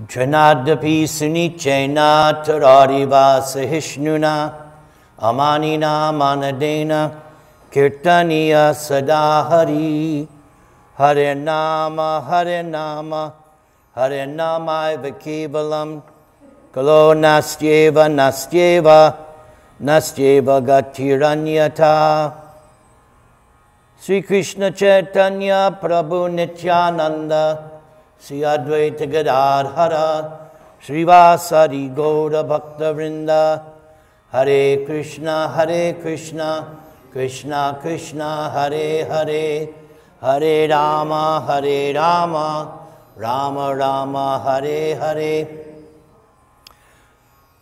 Janadapi sunichena tarariva sahishnuna amanina manadena kirtaniya sadahari Hare Nama Hare Nama Kevalam Kalo Nastyeva Nastyeva Gatiranyata Sri Krishna Chaitanya Prabhu Nityananda Sri Advaita Gadadhara Srivasari Gaura Bhakta Vrinda Hare Krishna Krishna Krishna Hare Hare Hare Rama Rama Rama Hare Hare.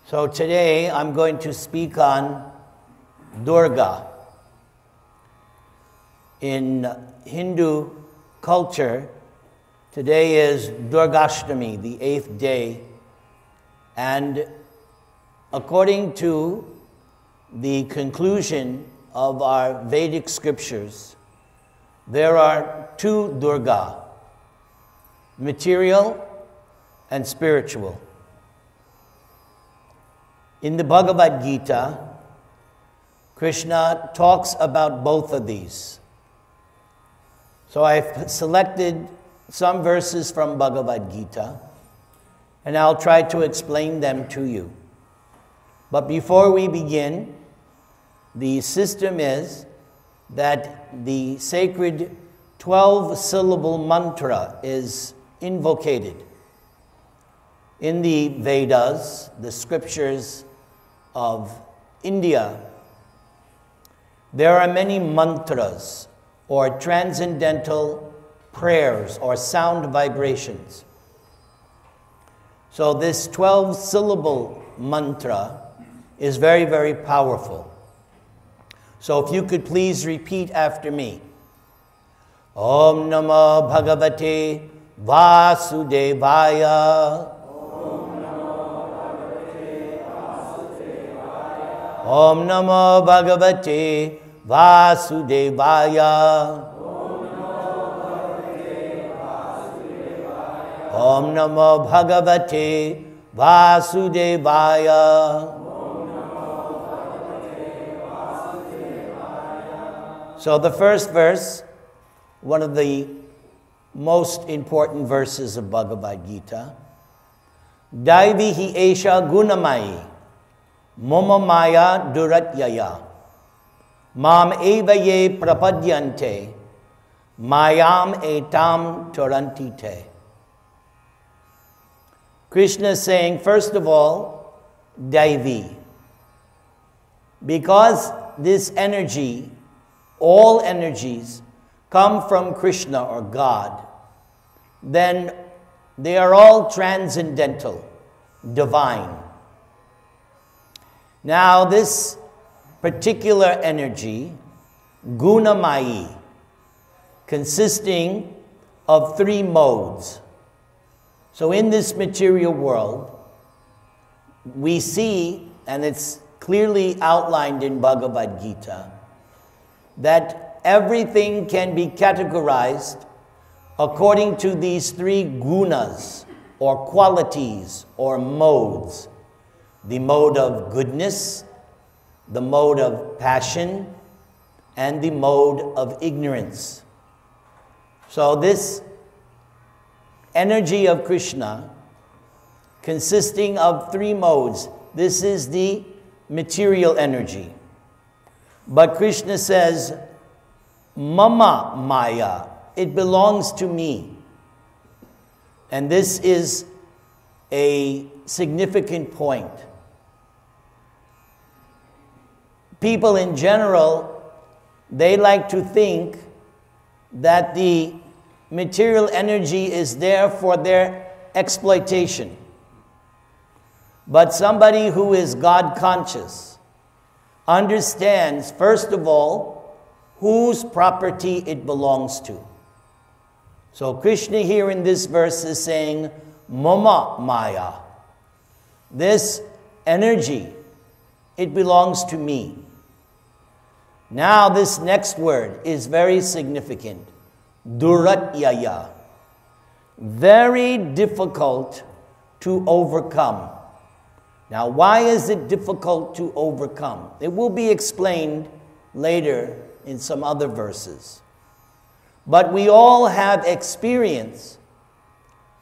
So today I'm going to speak on Durga. In Hindu culture, today is Durgashtami, the 8th day, and according to the conclusion of our Vedic scriptures, there are two Durga, material and spiritual. In the Bhagavad Gita, Krishna talks about both of these. So I've selected some verses from Bhagavad Gita, and I'll try to explain them to you. But before we begin, the system is that the sacred 12-syllable mantra is invocated. In the Vedas, the scriptures of India, there are many mantras or transcendental prayers or sound vibrations. So this 12-syllable mantra is very, very powerful. So if you could please repeat after me. Om Namo Bhagavate Vasudevaya. Om Namo Bhagavate Vasudevaya. Om Namo Bhagavate Vasudevaya. So the first verse, one of the most important verses of Bhagavad Gita, Daivihi Esha Gunamayi Mama Maya Duratyaya Mam Evaye Prapadyante Mayam Etam Torantite. Krishna is saying, first of all, Daivi. Because this energy, all energies, come from Krishna or God, then they are all transcendental, divine. Now this particular energy, Gunamayi, consisting of 3 modes. So in this material world, we see, and it's clearly outlined in Bhagavad Gita, that everything can be categorized according to these 3 gunas, or qualities, or modes. The mode of goodness, the mode of passion, and the mode of ignorance. So this energy of Krishna, consisting of 3 modes, this is the material energy. But Krishna says, Mama Maya, it belongs to me. And this is a significant point. People in general, they like to think that the material energy is there for their exploitation. But somebody who is God conscious understands, first of all, whose property it belongs to. So Krishna here in this verse is saying, Mama Maya. This energy, it belongs to me. Now this next word is very significant. Duratyaya. Very difficult to overcome. Now, why is it difficult to overcome? It will be explained later in some other verses. But we all have experience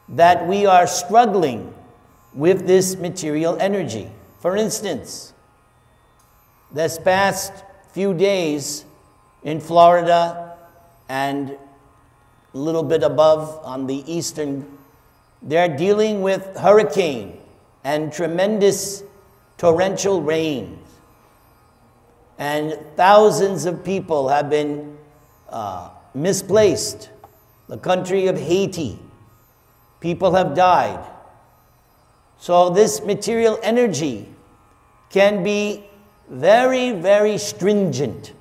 that we are struggling with this material energy. For instance, this past few days in Florida and a little bit above on the eastern, they're dealing with hurricane and tremendous torrential rains. And thousands of people have been misplaced. The country of Haiti, people have died. So this material energy can be very, very stringent.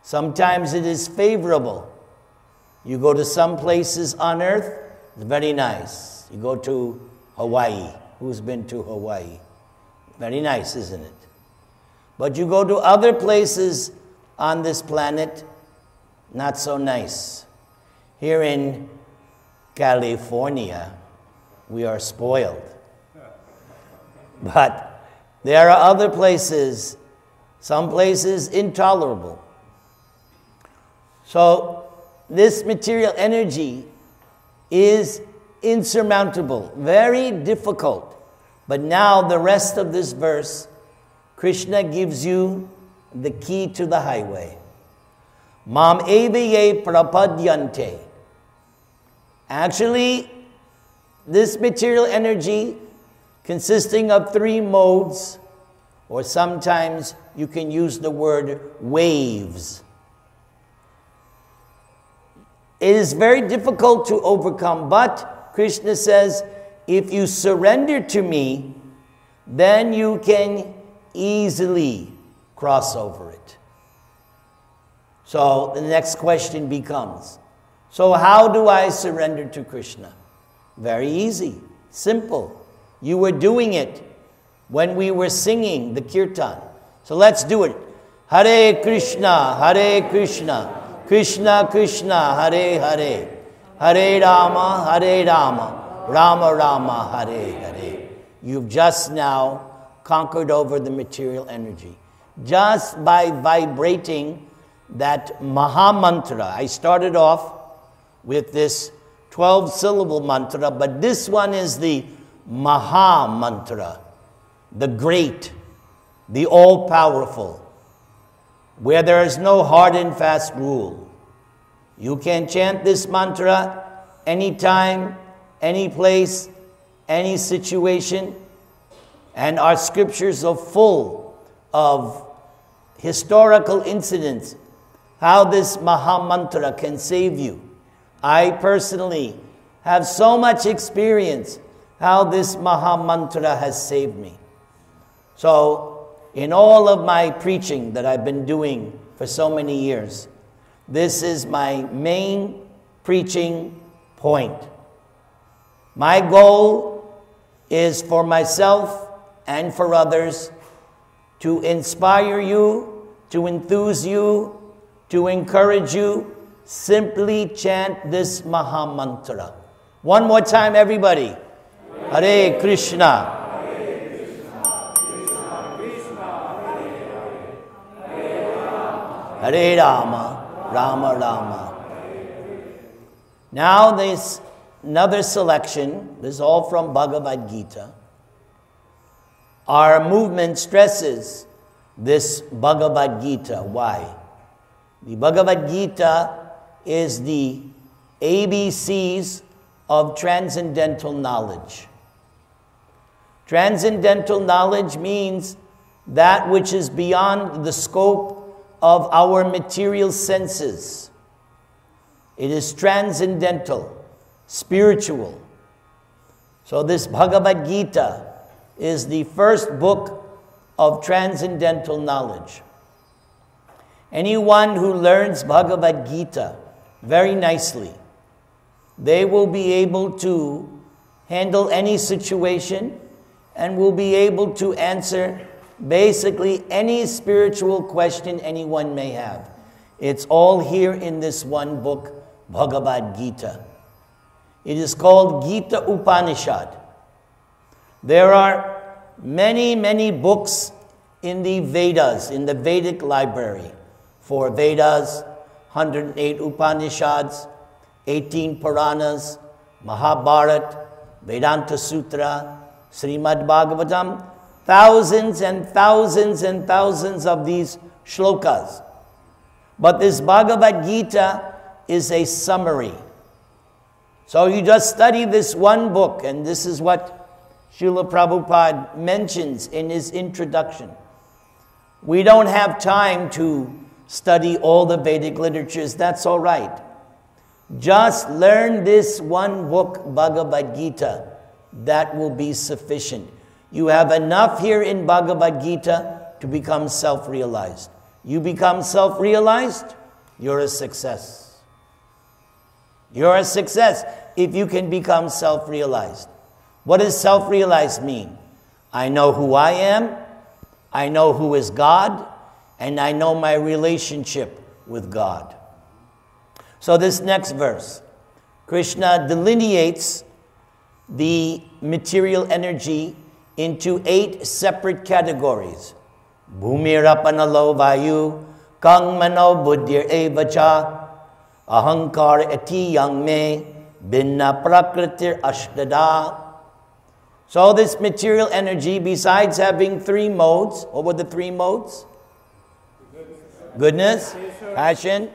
Sometimes it is favorable. You go to some places on earth, it's very nice. You go to Hawaii. Who's been to Hawaii? Very nice, isn't it? But you go to other places on this planet, not so nice. Here in California, we are spoiled. But there are other places, some places intolerable. So this material energy is insurmountable, very difficult. But now the rest of this verse, Krishna gives you the key to the highway. Mam evaye prapadyante. Actually, this material energy consisting of three modes, or sometimes you can use the word waves. It is very difficult to overcome, but Krishna says, if you surrender to me, then you can easily cross over it. So the next question becomes, so how do I surrender to Krishna? Very easy, simple. You were doing it when we were singing the kirtan. So let's do it. Hare Krishna, Krishna Krishna, Hare Hare, Hare Rama, Rama Rama, Hare Hare. You've just now conquered over the material energy. Just by vibrating that Maha Mantra. I started off with this 12-syllable mantra, but this one is the Maha Mantra, the great, the all-powerful, where there is no hard and fast rule. You can chant this mantra anytime, any place, any situation, and our scriptures are full of historical incidents, how this Maha Mantra can save you. I personally have so much experience how this Maha Mantra has saved me. So, in all of my preaching that I've been doing for so many years, this is my main preaching point. My goal is for myself and for others to inspire you, to enthuse you, to encourage you. Simply chant this Maha Mantra. One more time, everybody. Hare Krishna. Hare Rama, Rama Rama. Now there's another selection. This is all from Bhagavad Gita. Our movement stresses this Bhagavad Gita. Why? The Bhagavad Gita is the ABCs of transcendental knowledge. Transcendental knowledge means that which is beyond the scope of our material senses. It is transcendental, spiritual. So this Bhagavad Gita is the first book of transcendental knowledge. Anyone who learns Bhagavad Gita very nicely, they will be able to handle any situation and will be able to answer basically any spiritual question anyone may have. It's all here in this one book, Bhagavad Gita. It is called Gita Upanishad. There are many, many books in the Vedas, in the Vedic library. 4 Vedas, 108 Upanishads, 18 Puranas, Mahabharata, Vedanta Sutra, Srimad Bhagavatam, thousands and thousands and thousands of these shlokas. But this Bhagavad Gita is a summary. So you just study this one book, and this is what Srila Prabhupada mentions in his introduction. We don't have time to study all the Vedic literatures, that's all right. Just learn this one book, Bhagavad Gita. That will be sufficient. You have enough here in Bhagavad Gita to become self-realized. You become self-realized, you're a success. You're a success if you can become self-realized. What does self-realized mean? I know who I am, I know who is God, and I know my relationship with God. So this next verse, Krishna delineates the material energy into 8 separate categories. Bhumirapana vayu, kang mano buddhir evacha, ahankar eti yang me, binna prakritir ashdada. So this material energy, besides having 3 modes, what were the 3 modes? Goodness, passion.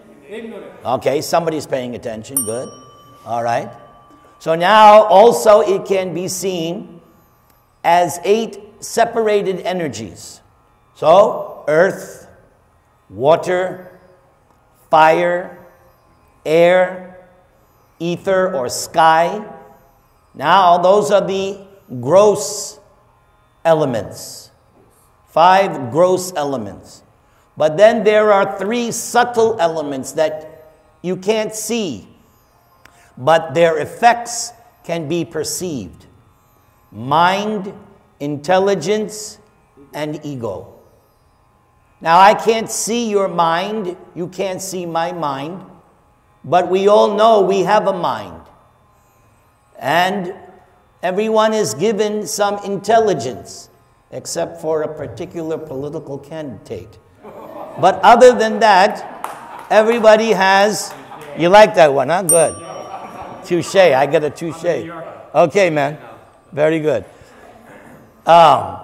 Okay, somebody's paying attention, good. All right. So now also it can be seen as 8 separated energies. So earth, water, fire, air, ether or sky. Now those are the gross elements. 5 gross elements. But then there are 3 subtle elements that you can't see, but their effects can be perceived. Mind, intelligence, and ego. Now I can't see your mind, you can't see my mind, but we all know we have a mind. And everyone is given some intelligence, except for a particular political candidate. But other than that, everybody has... You like that one, huh? Good. Touche. I get a touche. Okay, man. Very good. And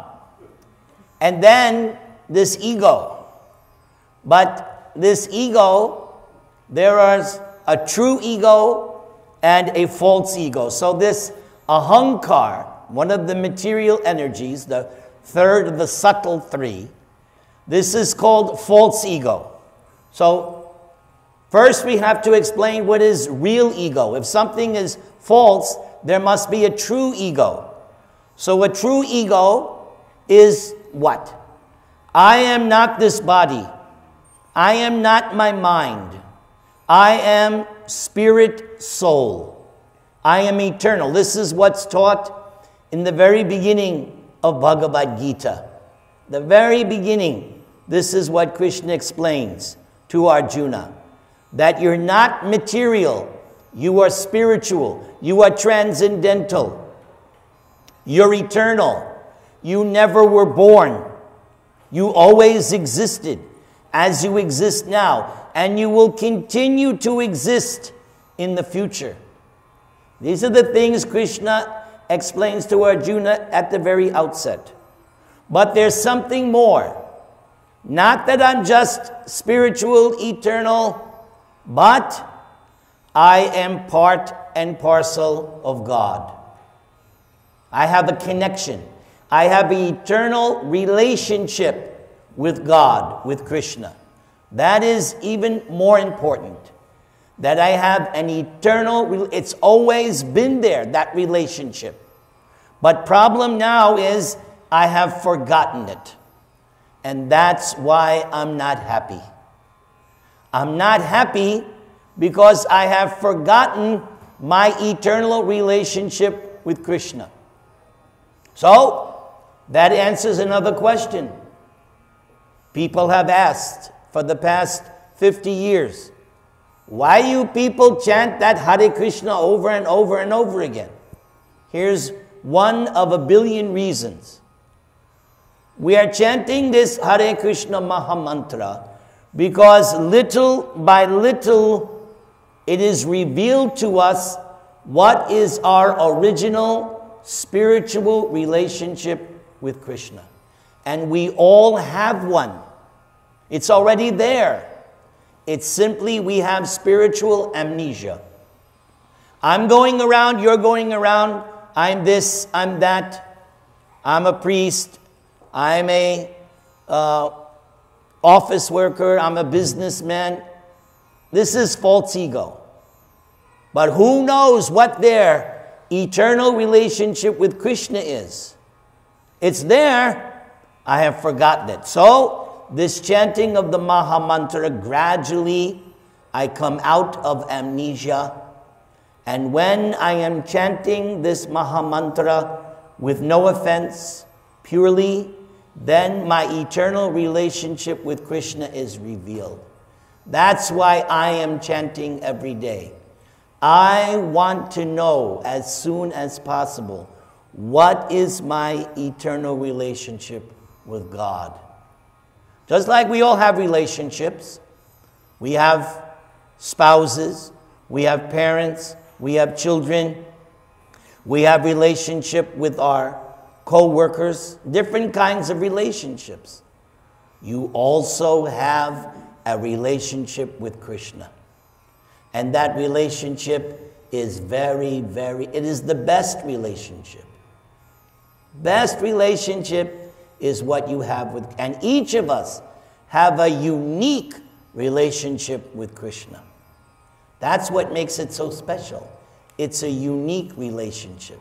then this ego. But this ego, there is a true ego and a false ego. So this ahankar, one of the material energies, the third of the subtle 3, this is called false ego. So first we have to explain what is real ego. If something is false, there must be a true ego. So a true ego is what? I am not this body. I am not my mind. I am spirit, soul. I am eternal. This is what's taught in the very beginning of Bhagavad Gita. The very beginning. This is what Krishna explains to Arjuna. That you're not material. You are spiritual. You are transcendental. You're eternal. You never were born. You always existed as you exist now. And you will continue to exist in the future. These are the things Krishna explains to Arjuna at the very outset. But there's something more. Not that I'm just spiritual, eternal, but I am part and parcel of God. I have a connection. I have an eternal relationship with God, with Krishna. That is even more important. That I have an eternal, it's always been there, that relationship. But problem now is I have forgotten it. And that's why I'm not happy. I'm not happy because I have forgotten my eternal relationship with Krishna. So, that answers another question. People have asked for the past 50 years, why do you people chant that Hare Krishna over and over and over again? Here's one of a billion reasons. We are chanting this Hare Krishna Maha Mantra because little by little it is revealed to us what is our original spiritual relationship with Krishna. And we all have one. It's already there. It's simply we have spiritual amnesia. I'm going around, you're going around, I'm this, I'm that, I'm a priest, I'm a office worker, I'm a businessman. This is false ego. But who knows what their eternal relationship with Krishna is? It's there, I have forgotten it. So, this chanting of the Maha Mantra, gradually I come out of amnesia. And when I am chanting this Maha Mantra with no offense, purely, then my eternal relationship with Krishna is revealed. That's why I am chanting every day. I want to know as soon as possible, what is my eternal relationship with God? Just like we all have relationships. We have spouses, we have parents, we have children, we have relationship with our co-workers, different kinds of relationships. You also have a relationship with Krishna. And that relationship is it is the best relationship. Best relationship is what you have with, and each of us have a unique relationship with Krishna. That's what makes it so special. It's a unique relationship.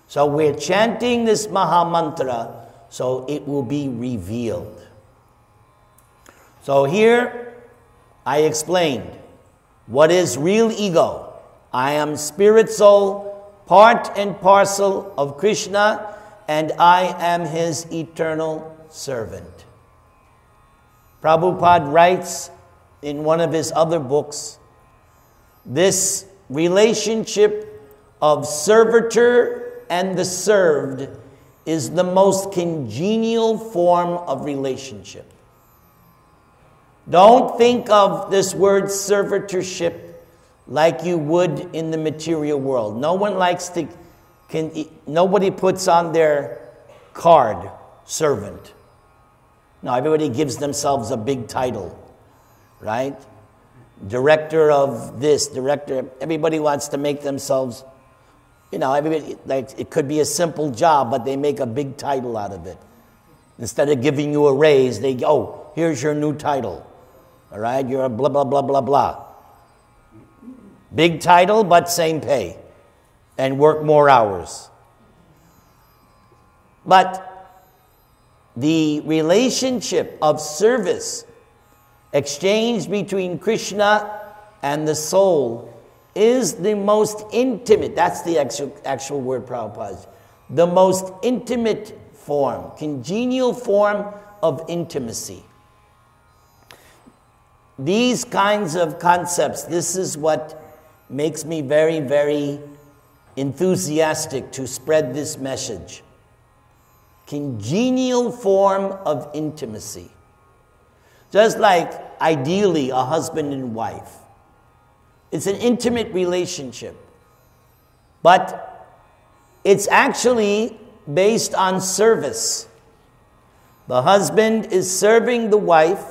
So we're chanting this Maha Mantra so it will be revealed. So here I explained what is real ego. I am spirit soul, part and parcel of Krishna, and I am his eternal servant. Prabhupada writes in one of his other books, this relationship of servitor and the served is the most congenial form of relationship. Don't think of this word servitorship like you would in the material world. No one likes to, nobody puts on their card, servant. No, everybody gives themselves a big title, right? Director of this, director, everybody wants to make themselves, everybody, like, it could be a simple job, but they make a big title out of it. Instead of giving you a raise, they go, oh, here's your new title. All right, you're a blah, blah, blah, blah, blah. Big title, but same pay. And work more hours. But the relationship of service exchanged between Krishna and the soul is the most intimate. That's the actual word Prabhupada used. The most intimate form, congenial form of intimacy. These kinds of concepts, this is what makes me very, very enthusiastic to spread this message. Congenial form of intimacy. Just like, ideally, a husband and wife. It's an intimate relationship. But it's actually based on service. The husband is serving the wife,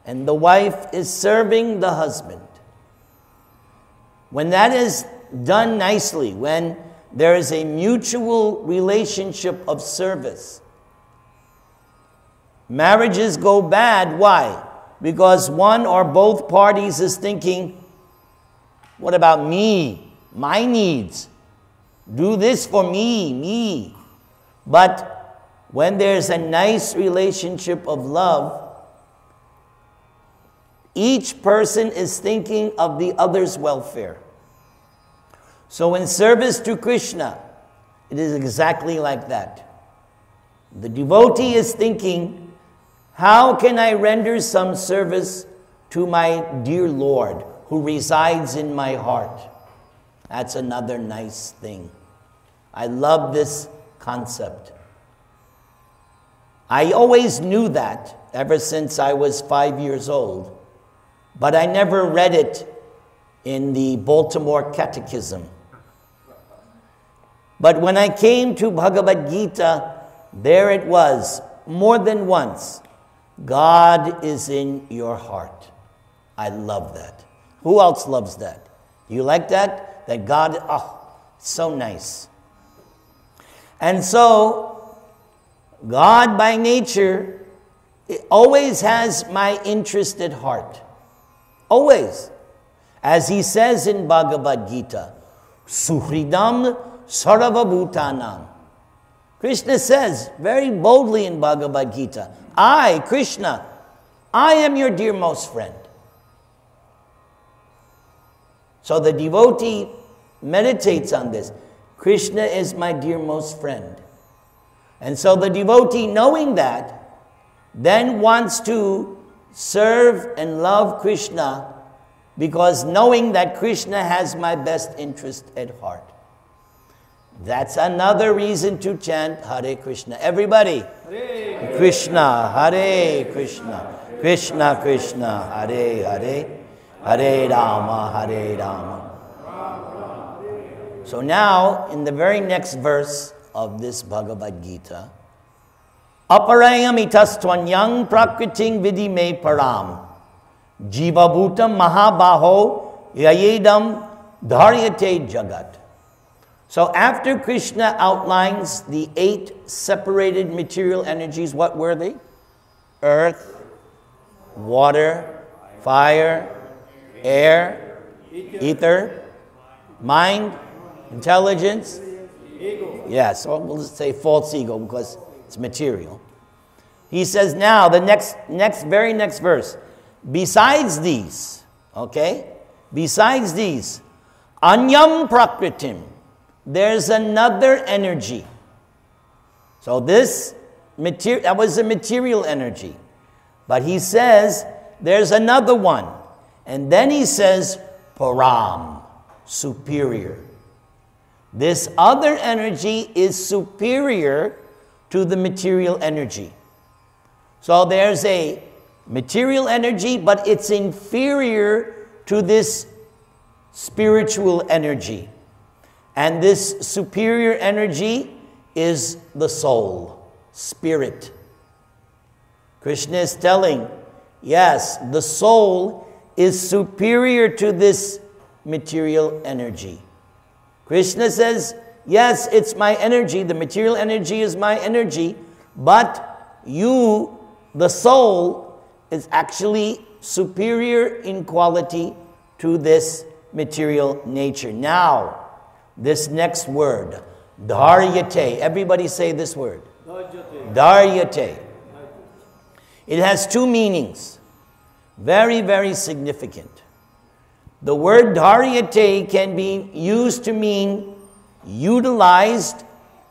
and the wife is serving the husband. When that is done nicely, when there is a mutual relationship of service, marriages go bad. Why? Because one or both parties is thinking, what about me? My needs. Do this for me. But when there's a nice relationship of love, each person is thinking of the other's welfare. So in service to Krishna, it is exactly like that. The devotee is thinking, how can I render some service to my dear Lord who resides in my heart? That's another nice thing. I love this concept. I always knew that ever since I was 5 years old, but I never read it in the Baltimore Catechism. But when I came to Bhagavad Gita, there it was, more than once. God is in your heart. I love that. Who else loves that? You like that? That God, oh, so nice. And so, God by nature always has my interest at heart. Always. As he says in Bhagavad Gita, Suhridam Sarvabhutanam. Krishna says very boldly in Bhagavad Gita, I, Krishna, I am your dearmost friend. So the devotee meditates on this. Krishna is my dearmost friend. And so the devotee, knowing that, then wants to serve and love Krishna because knowing that Krishna has my best interest at heart. That's another reason to chant Hare Krishna. Everybody, Hare Krishna, Hare Krishna, Krishna Krishna, Hare Hare, Hare Rama, Hare Rama. So now, in the very next verse of this Bhagavad Gita, Aparayam itastvanyang prakriting vidime param jivabhutam mahabaho yayedam dharyate jagat. So after Krishna outlines the 8 separated material energies, what were they? Earth, water, fire, air, ether, mind, intelligence. Yeah, so we'll just say false ego because it's material. He says now, the very next verse, besides these, okay? Besides these, anyam prakritim, there's another energy. So that was a material energy. But he says, there's another one. And then he says, param, superior. This other energy is superior to the material energy. So there's a material energy, but it's inferior to this spiritual energy. And this superior energy is the soul, spirit. Krishna is telling, yes, the soul is superior to this material energy. Krishna says, yes, it's my energy, the material energy is my energy, but you, the soul, is actually superior in quality to this material nature. Now, this next word, dharyate. Everybody say this word. Dharyate. It has 2 meanings. Very, very significant. The word dharyate can be used to mean utilized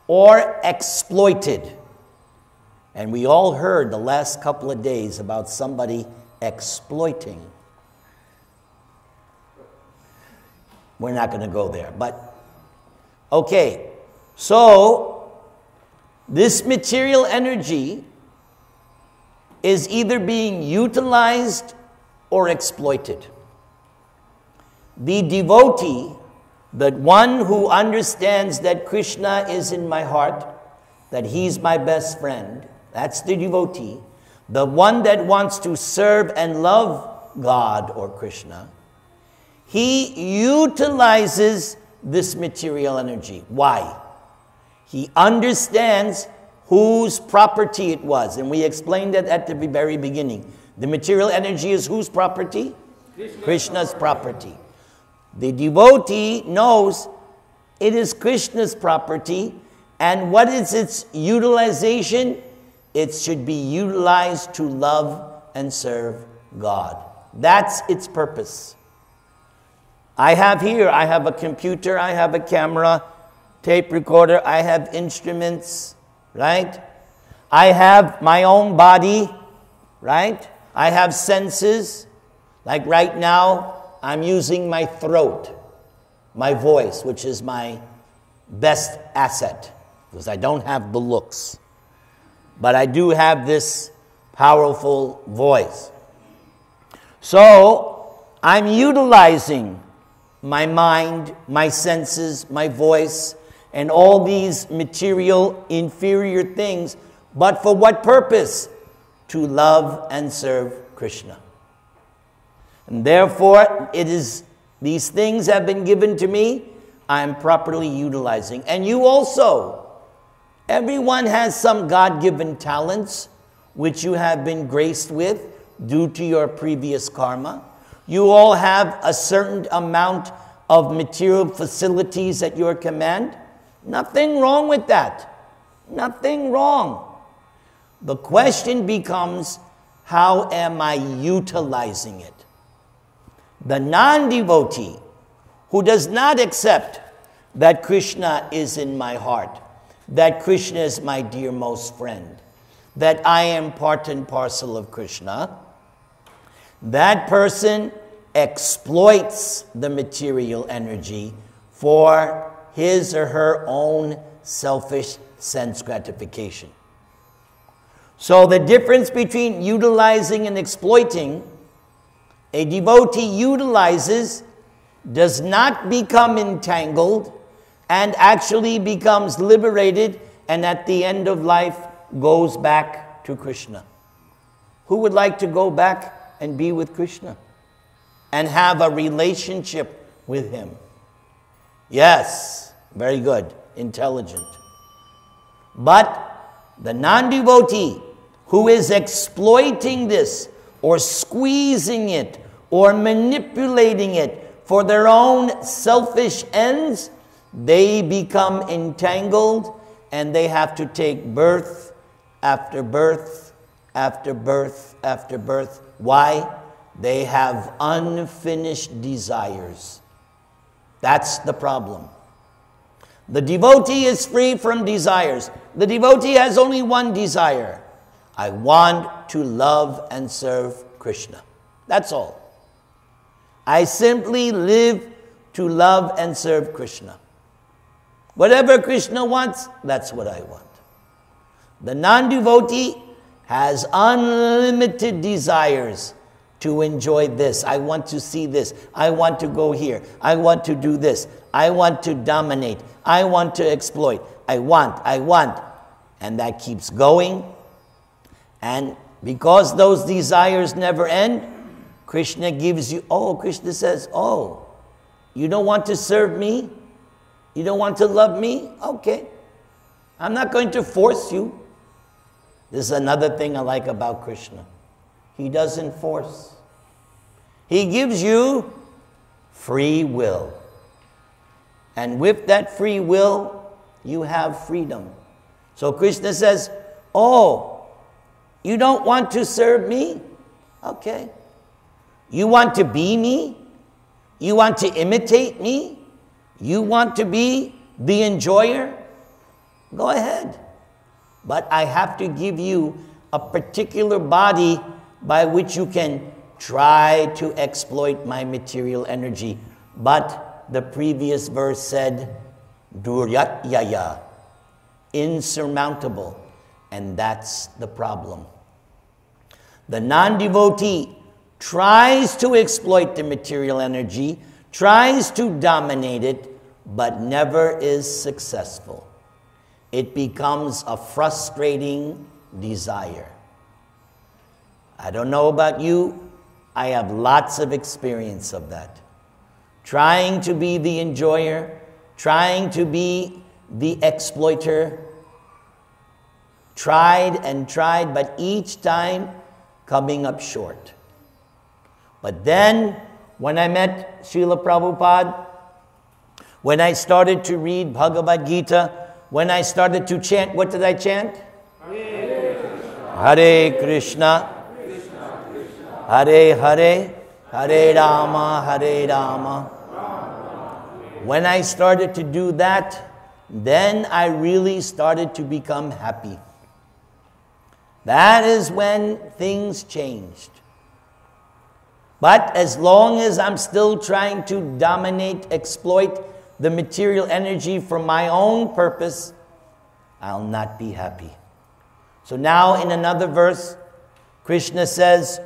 or exploited. And we all heard the last couple of days about somebody exploiting. We're not going to go there, but okay. So this material energy is either being utilized or exploited. The devotee, the one who understands that Krishna is in my heart, that he's my best friend, that's the devotee, the one that wants to serve and love God or Krishna, he utilizes this material energy. Why? He understands whose property it was. And we explained that at the very beginning. The material energy is whose property? Krishna's property. The devotee knows it is Krishna's property, and what is its utilization? It should be utilized to love and serve God. That's its purpose. I have a computer, I have a camera, tape recorder, I have instruments, right? I have my own body, right? I have senses. Like right now, I'm using my throat, my voice, which is my best asset, because I don't have the looks. But I do have this powerful voice. So I'm utilizing my mind, my senses, my voice, and all these material inferior things. But for what purpose? To love and serve Krishna. And therefore, these things have been given to me, I am properly utilizing. And you also. Everyone has some God-given talents which you have been graced with due to your previous karma. You all have a certain amount of material facilities at your command. Nothing wrong with that. Nothing wrong. The question becomes, how am I utilizing it? The non-devotee who does not accept that Krishna is in my heart, that Krishna is my dearmost friend, that I am part and parcel of Krishna, that person exploits the material energy for his or her own selfish sense gratification. So the difference between utilizing and exploiting, a devotee utilizes, does not become entangled, and actually becomes liberated, and at the end of life goes back to Krishna. Who would like to go back and be with Krishna and have a relationship with him? Yes, very good, intelligent. But the non-devotee who is exploiting this or squeezing it or manipulating it for their own selfish ends, they become entangled, and they have to take birth after birth after birth after birth. Why? They have unfinished desires. That's the problem. The devotee is free from desires. The devotee has only one desire. I want to love and serve Krishna. That's all. I simply live to love and serve Krishna. Whatever Krishna wants, that's what I want. The non-devotee has unlimited desires to enjoy this. I want to see this. I want to go here. I want to do this. I want to dominate. I want to exploit. I want. And that keeps going. And because those desires never end, Krishna gives you, Krishna says, you don't want to serve me? You don't want to love me? Okay. I'm not going to force you. This is another thing I like about Krishna. He doesn't force. He gives you free will. And with that free will, you have freedom. So Krishna says, you don't want to serve me? Okay. You want to be me? You want to imitate me? You want to be the enjoyer? Go ahead. But I have to give you a particular body by which you can try to exploit my material energy. But the previous verse said, Duryatyaya, insurmountable. And that's the problem. The non-devotee tries to exploit the material energy, tries to dominate it, but never is successful. It becomes a frustrating desire. I don't know about you, I have lots of experience of that. Trying to be the enjoyer, trying to be the exploiter, tried and tried, but each time coming up short. But then, when I met Srila Prabhupada, when I started to read Bhagavad Gita, when I started to chant, what did I chant? Hare Krishna, Hare Hare, Hare Rama, Hare Rama. When I started to do that, then I really started to become happy. That is when things changed. But as long as I'm still trying to dominate, exploit, the material energy for my own purpose, I'll not be happy. So now in another verse, Krishna says,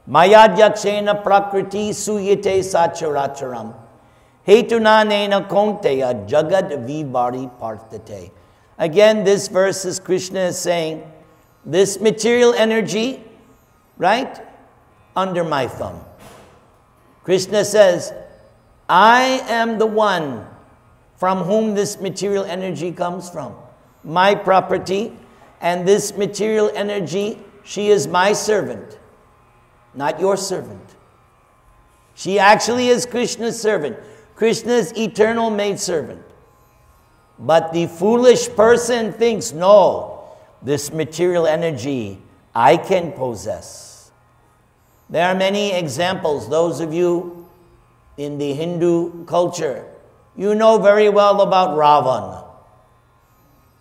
Mayadhyakshena prakriti suyate sacharacharam hetunanena konteya jagad vibari partate. Again, this verse is Krishna is saying, this material energy, right, under my thumb. Krishna says, I am the one from whom this material energy comes from. My property, and this material energy, she is my servant, not your servant. She actually is Krishna's servant, Krishna's eternal maidservant. But the foolish person thinks, no, this material energy I can possess. There are many examples. Those of you in the Hindu culture, you know very well about Ravana.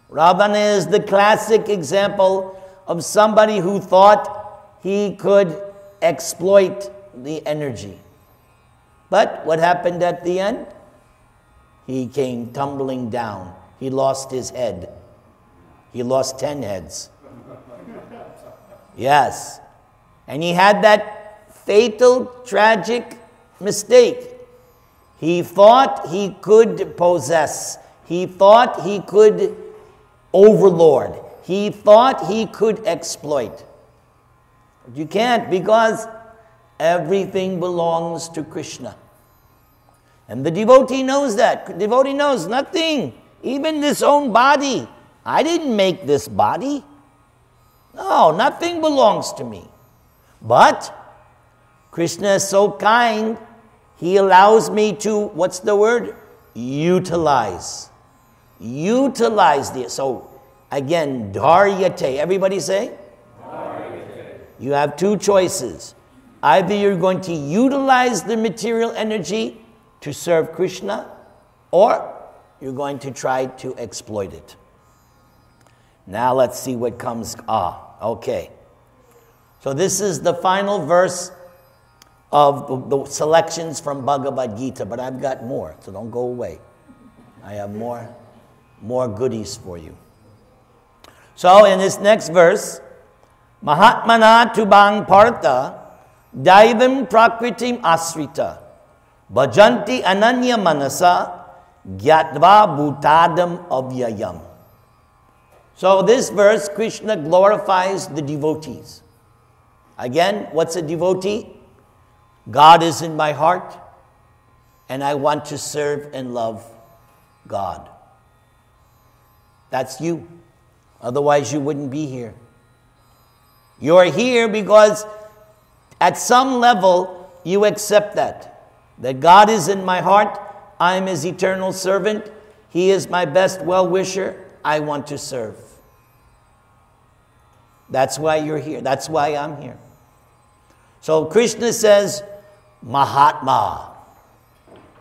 Ravana is the classic example of somebody who thought he could exploit the energy. But what happened at the end? He came tumbling down. He lost his head. He lost 10 heads. Yes. And he had that fatal, tragic mistake. He thought he could possess. He thought he could overlord. He thought he could exploit. But you can't, because everything belongs to Krishna. And the devotee knows that. The devotee knows nothing. Even this own body. I didn't make this body. No, nothing belongs to me. But Krishna is so kind, he allows me to, what's the word? Utilize. Utilize this. So again, dharyate. Everybody say? Dharyate. You have two choices. Either you're going to utilize the material energy to serve Krishna, or you're going to try to exploit it. Now let's see what comes. Okay. So this is the final verse of the selections from Bhagavad Gita, but I've got more, so don't go away. I have more goodies for you. So in this next verse, Mahatmana tubang partha daivam prakritim asrita bhajanti ananya manasa gyatva bhutadam avyayam. So this verse, Krishna glorifies the devotees. Again, what's a devotee? God is in my heart, and I want to serve and love God. That's you. Otherwise, you wouldn't be here. You're here because at some level, you accept that God is in my heart, I'm His eternal servant, He is my best well-wisher, I want to serve. That's why you're here. That's why I'm here. So Krishna says, Mahatma.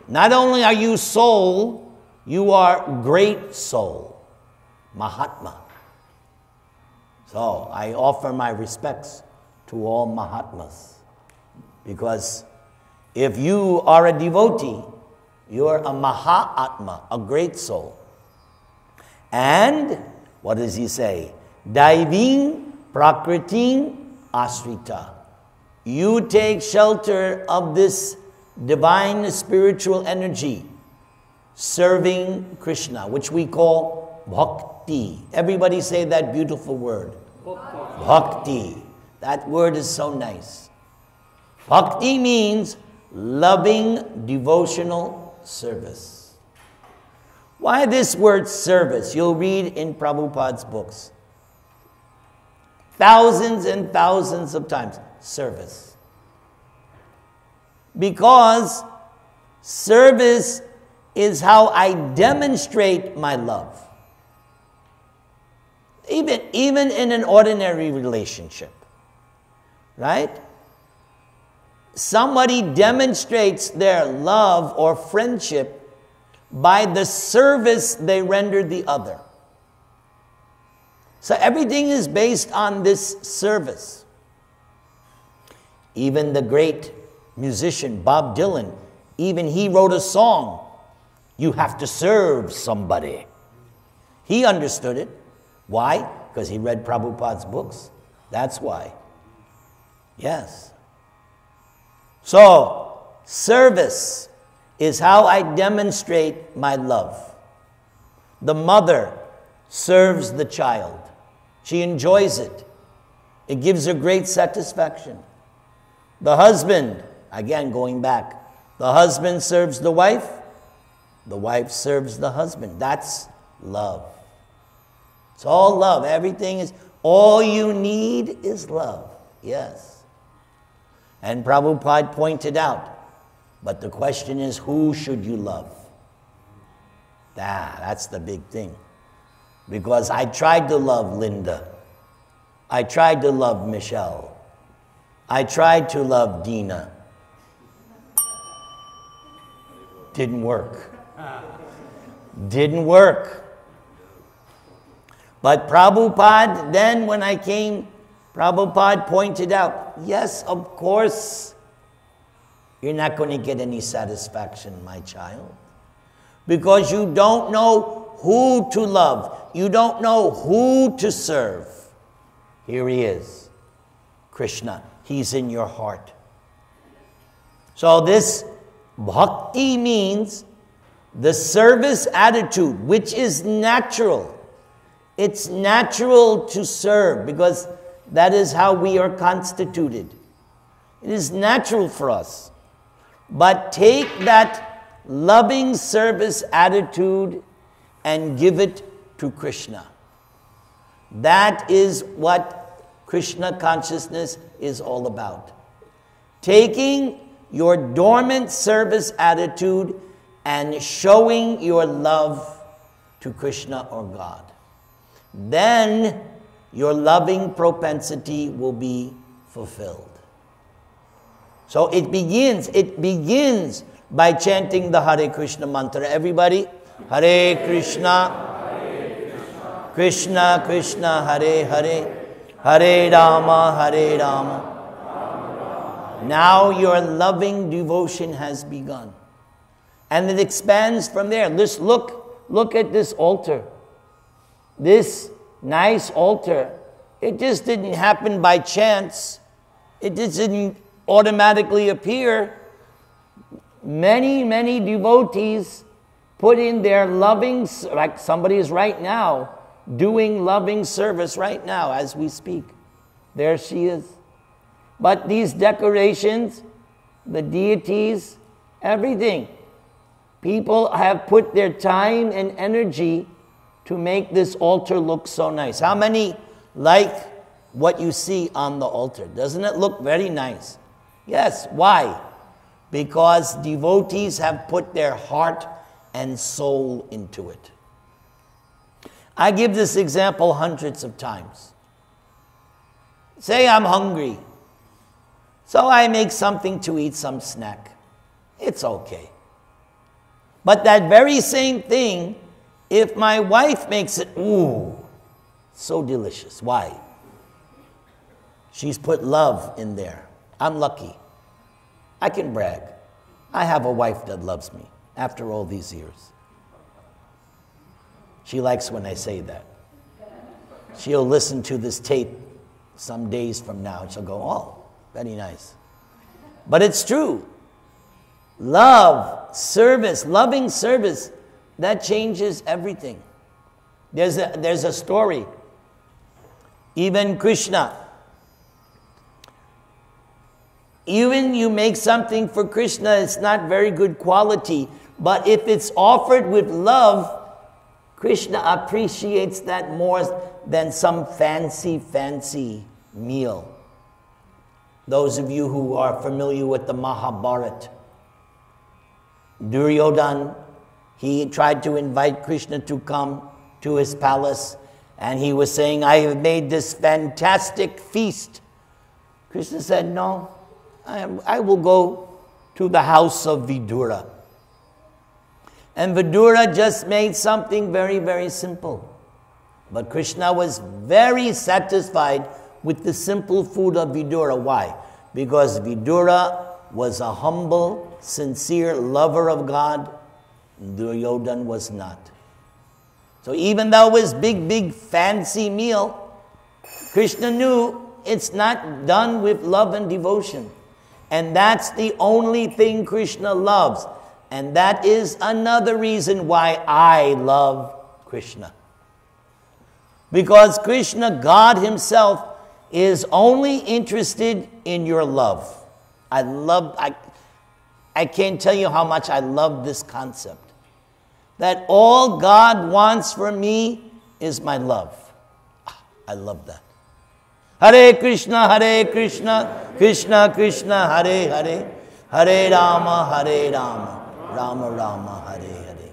Not only are you soul, you are great soul. Mahatma. So I offer my respects to all Mahatmas. Because if you are a devotee, you're a Mahatma, a great soul. And what does he say? Daiving prakritim asrita. You take shelter of this divine spiritual energy, serving Krishna, which we call bhakti. Everybody say that beautiful word. Bhakti. That word is so nice. Bhakti means loving devotional service. Why this word service? You'll read in Prabhupada's books. Thousands and thousands of times. Service. Because service is how I demonstrate my love. Even in an ordinary relationship. Right? Somebody demonstrates their love or friendship by the service they render the other. So everything is based on this service. Even the great musician Bob Dylan, even he wrote a song. You have to serve somebody. He understood it. Why? Because he read Prabhupada's books. That's why. Yes. So, service is how I demonstrate my love. The mother serves the child. She enjoys it. It gives her great satisfaction. The husband, again going back, the husband serves the wife serves the husband. That's love. It's all love. Everything is, all you need is love. Yes. And Prabhupada pointed out, but the question is, who should you love? That's the big thing. Because I tried to love Linda. I tried to love Michelle. I tried to love Dina. Didn't work. Didn't work. But Prabhupada, then when I came, Prabhupada pointed out, yes, of course, you're not going to get any satisfaction, my child. Because you don't know who to love. You don't know who to serve. Here he is, Krishna. He's in your heart. So this bhakti means the service attitude, which is natural. It's natural to serve because that is how we are constituted. It is natural for us. But take that loving service attitude and give it to Krishna. That is what Krishna consciousness is all about. Taking your dormant service attitude and showing your love to Krishna or God. Then your loving propensity will be fulfilled. So it begins by chanting the Hare Krishna mantra. Everybody, Hare Krishna, Krishna Krishna, Hare Hare, Hare Rama, Hare Rama. Now your loving devotion has begun. And it expands from there. Just look at this altar. This nice altar. It just didn't happen by chance. It just didn't automatically appear. Many, many devotees put in their loving, like somebody is right now, doing loving service right now as we speak. There she is. But these decorations, the deities, everything, people have put their time and energy to make this altar look so nice. How many like what you see on the altar? Doesn't it look very nice? Yes. Why? Because devotees have put their heart and soul into it. I give this example hundreds of times. Say I'm hungry. So I make something to eat, some snack. It's okay. But that very same thing, if my wife makes it, ooh, so delicious. Why? She's put love in there. I'm lucky. I can brag. I have a wife that loves me after all these years. She likes when I say that. She'll listen to this tape some days from now and she'll go, oh, very nice. But it's true. Love, service, loving service, that changes everything. There's a story. Even Krishna. Even you make something for Krishna, it's not very good quality. But if it's offered with love, Krishna appreciates that more than some fancy meal. Those of you who are familiar with the Mahabharata, Duryodhana, he tried to invite Krishna to come to his palace, and he was saying, I have made this fantastic feast. Krishna said, no, I will go to the house of Vidura. And Vidura just made something very, very simple. But Krishna was very satisfied with the simple food of Vidura. Why? Because Vidura was a humble, sincere lover of God. Duryodhan was not. So even though it was big fancy meal, Krishna knew it's not done with love and devotion. And that's the only thing Krishna loves. And that is another reason why I love Krishna. Because Krishna, God himself, is only interested in your love. I can't tell you how much I love this concept. That all God wants from me is my love. I love that. Hare Krishna, Krishna Krishna, Hare Hare, Hare Rama, Rama Rama, Hare Hare.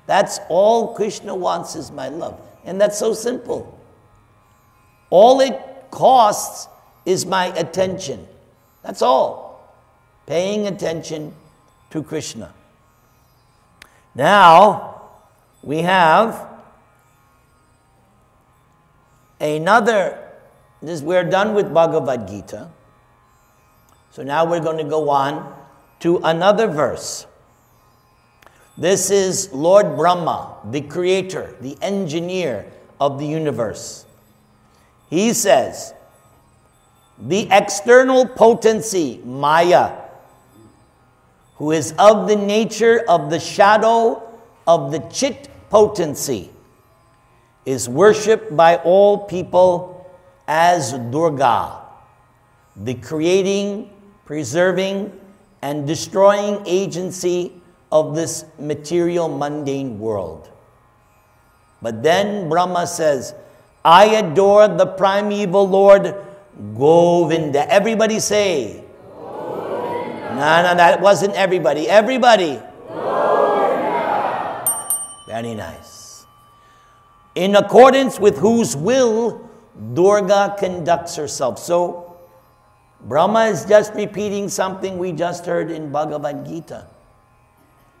That's all Krishna wants is my love. And that's so simple. All it costs is my attention. That's all. Paying attention to Krishna. Now, we have we're done with Bhagavad Gita. So now we're going to go on to another verse. This is Lord Brahma, the creator, the engineer of the universe. He says, the external potency, Maya, who is of the nature of the shadow of the Chit potency, is worshipped by all people as Durga, the creating, preserving, and destroying agency of this material mundane world. But then Brahma says, I adore the primeval Lord Govinda. Everybody say, Govinda. No, that wasn't everybody. Everybody. Govinda. Very nice. In accordance with whose will Durga conducts herself. So, Brahma is just repeating something we just heard in Bhagavad Gita.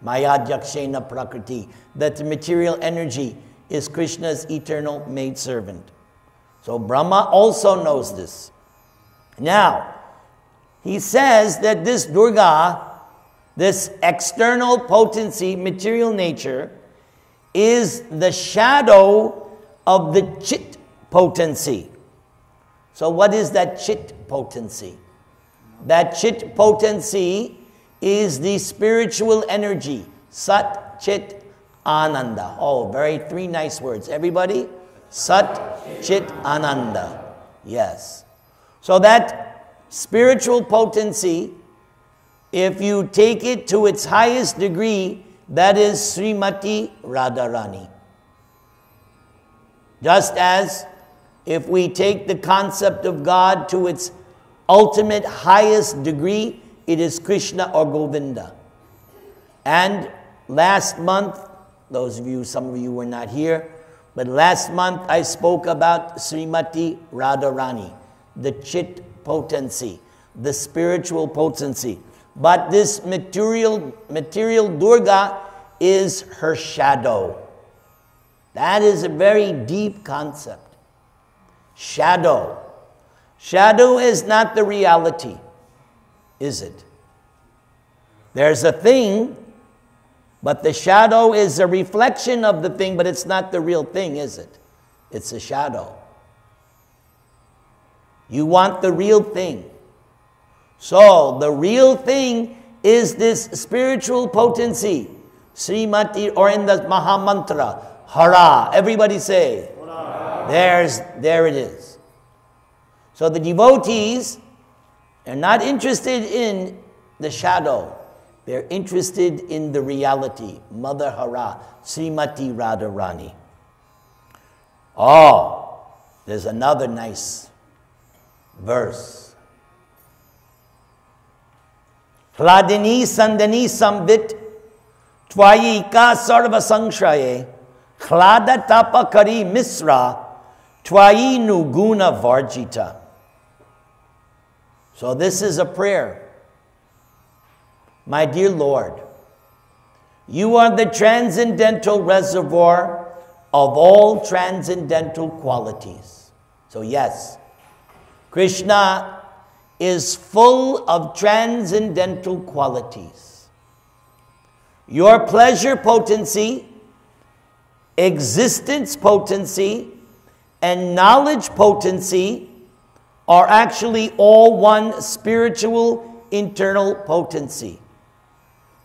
Maya Jakshena Prakriti. That the material energy is Krishna's eternal maidservant. So Brahma also knows this. Now, he says that this Durga, this external potency, material nature, is the shadow of the Chit potency. So what is that Chit potency? That Chit potency is the spiritual energy. Sat, Chit, Ananda. Oh, three nice words. Everybody? Sat, Chit, Ananda. Yes. So that spiritual potency, if you take it to its highest degree, that is Srimati Radharani. Just as if we take the concept of God to its ultimate highest degree, it is Krishna or Govinda. And last month, some of you were not here, but last month I spoke about Srimati Radharani, the Chit potency, the spiritual potency. But this material Durga is her shadow. That is a very deep concept. Shadow. Shadow is not the reality, is it? There's a thing, but the shadow is a reflection of the thing, but it's not the real thing, is it? It's a shadow. You want the real thing. So, the real thing is this spiritual potency. Srimati, or in the Mahamantra, Hara. Everybody say. Hara. There it is. So the devotees are not interested in the shadow. They're interested in the reality. Mother Hara, Srimati Radharani. Oh, there's another nice verse. Hladini Sandani Sambit Twayika Sarva Sangshaye Hlada Tapakari Misra Twayi Nuguna Varjita. So this is a prayer. My dear Lord, you are the transcendental reservoir of all transcendental qualities. So yes, Krishna is full of transcendental qualities. Your pleasure potency, existence potency, and knowledge potency are actually all one spiritual internal potency.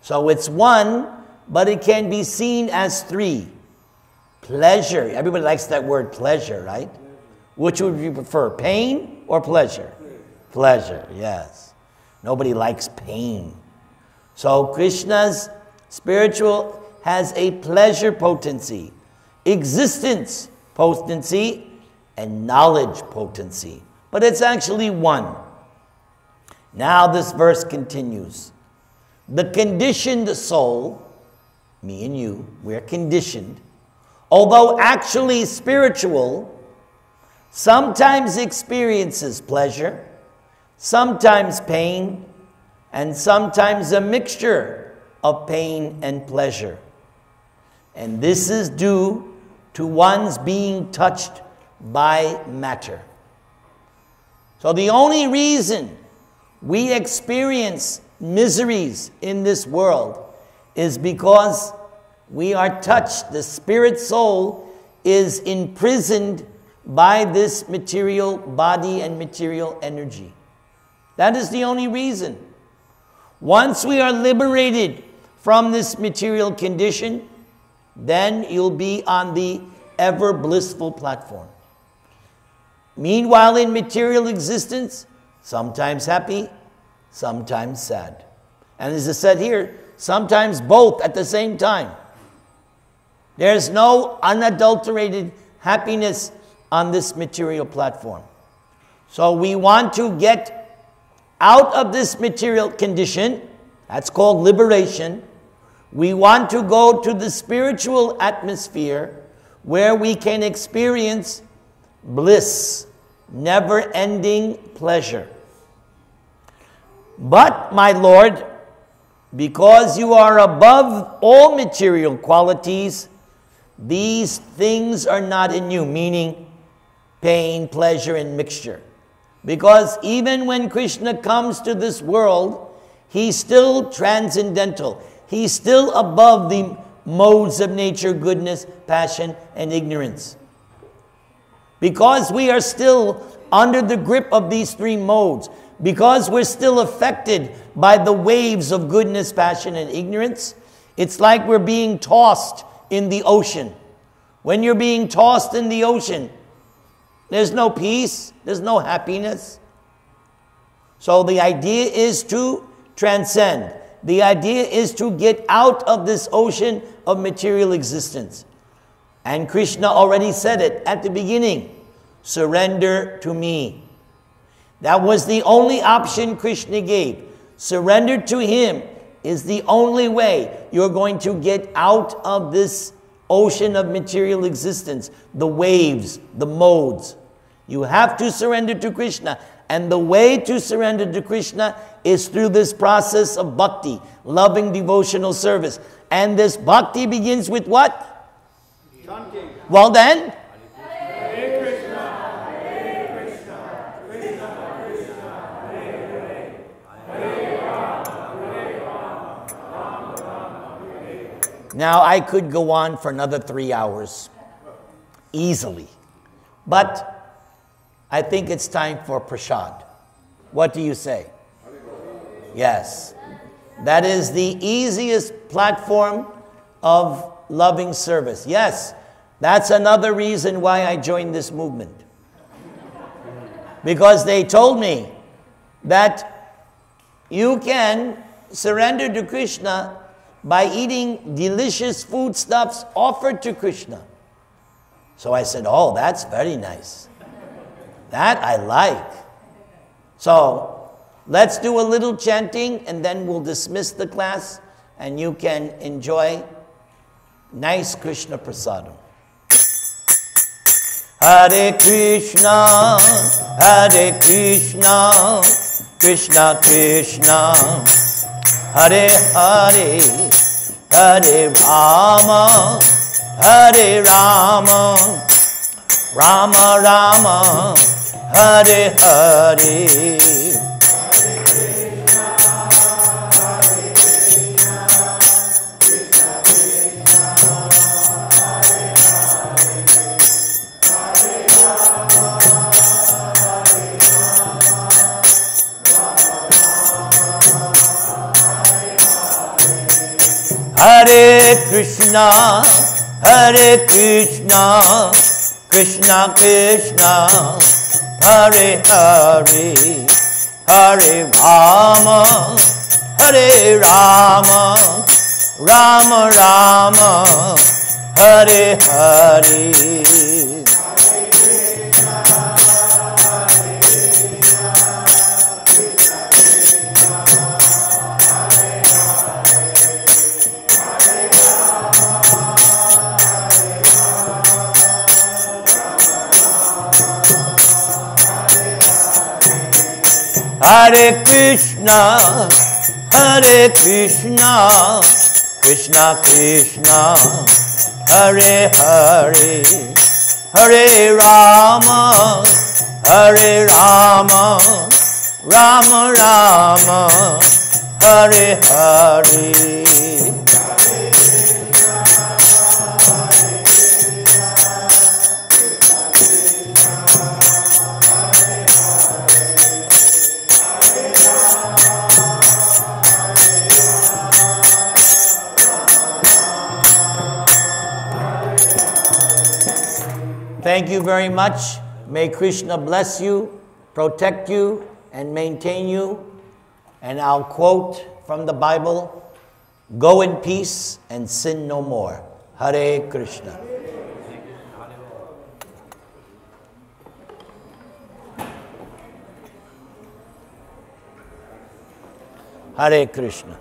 So it's one, but it can be seen as three. Pleasure. Everybody likes that word pleasure, right? Which would you prefer, pain or pleasure? Pleasure, yes. Nobody likes pain. So Krishna's spiritual has a pleasure potency, existence potency, and knowledge potency. But it's actually one. Now this verse continues. The conditioned soul, me and you, we're conditioned, although actually spiritual, sometimes experiences pleasure, sometimes pain, and sometimes a mixture of pain and pleasure. And this is due to one's being touched by matter. So the only reason we experience miseries in this world is because we are touched. The spirit soul is imprisoned by this material body and material energy. That is the only reason. Once we are liberated from this material condition, then you'll be on the ever blissful platform. Meanwhile, in material existence, sometimes happy, sometimes sad. And as I said here, sometimes both at the same time. There's no unadulterated happiness on this material platform. So we want to get out of this material condition. That's called liberation. We want to go to the spiritual atmosphere where we can experience bliss, never-ending pleasure. But, my Lord, because you are above all material qualities, these things are not in you, meaning pain, pleasure, and mixture. Because even when Krishna comes to this world, he's still transcendental. He's still above the modes of nature, goodness, passion, and ignorance. Because we are still under the grip of these three modes, because we're still affected by the waves of goodness, passion, and ignorance, it's like we're being tossed in the ocean. When you're being tossed in the ocean, there's no peace, there's no happiness. So the idea is to transcend. The idea is to get out of this ocean of material existence. And Krishna already said it at the beginning. Surrender to me. That was the only option Krishna gave. Surrender to him is the only way you're going to get out of this ocean of material existence, the waves, the modes. You have to surrender to Krishna. And the way to surrender to Krishna is through this process of bhakti, loving devotional service. And this bhakti begins with what? Chanting. Well then, Hare Krishna, Hare Krishna, Krishna Krishna, Hare Hare, Hare Rama, Hare Rama, Rama Rama, Hare Hare. Now I could go on for another 3 hours, easily. But I think it's time for prasad. What do you say? Yes. That is the easiest platform of loving service. Yes, that's another reason why I joined this movement. Because they told me that you can surrender to Krishna by eating delicious foodstuffs offered to Krishna. So I said, oh, that's very nice. That I like. So let's do a little chanting and then we'll dismiss the class and you can enjoy nice Krishna prasadam. Hare Krishna, Hare Krishna, Krishna Krishna, Hare Hare, Hare Rama, Hare Rama, Rama Rama, Hare Hare. Hare Krishna, Krishna Hare Krishna, Hare Krishna, Krishna Krishna, Hare Hare, Hare Rama, Hare Rama, Rama Rama, Hare Hare. Hare Krishna, Hare Krishna, Krishna Krishna, Hare Hare, Hare Rama, Hare Rama, Rama Rama, Hare Hare. Thank you very much. May Krishna bless you, protect you, and maintain you. And I'll quote from the Bible, "Go in peace and sin no more." Hare Krishna. Hare Krishna.